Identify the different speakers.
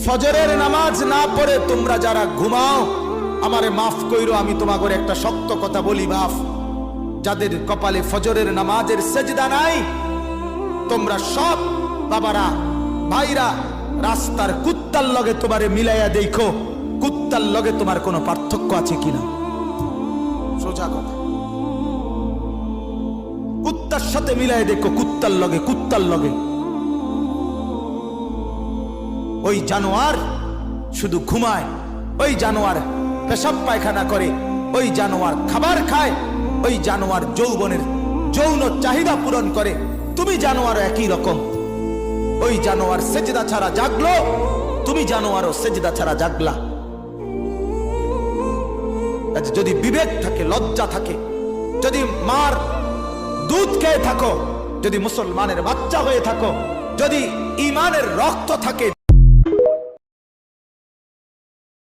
Speaker 1: ফজরের নামাজ না পড়ে তোমরা যারা ঘুমাও, আমারে মাফ কইরো, আমি তোমাগর একটা শক্ত কথা বলি, মাফ। যাদের কপালে ফজরের নামাজের সেজদা নাই, তোমরা সব বাবারা ভাইরা রাস্তার কুত্তার লগে তোমারে মিলাইয়া দেখো, কুত্তার লগে তোমার কোনো পার্থক্য আছে কিনা। সোজা কথা, কুত্তার সাথে মিলাই দেখো, কুত্তার লগে, কুত্তার লগে। ওই জানোয়ার শুধু ঘুমায়, ওই জানোয়ার পেশাব পায়খানা করে, ওই জানোয়ার খাবার খায়, ওই জানোয়ার যৌবনের যৌন চাহিদা পূরণ করে। তুমি জানোয়ার একই রকম। ওই জানোয়ার সেজদা ছাড়া জাগলো, তুমি জানোয়ারও সেজদা ছাড়া জাগলা। যদি বিবেক থাকে, লজ্জা থাকে, যদি মার দুধ খেয়ে থাকো, যদি মুসলমানের বাচ্চা হয়ে থাকো, যদি ঈমানের রক্ত থাকে,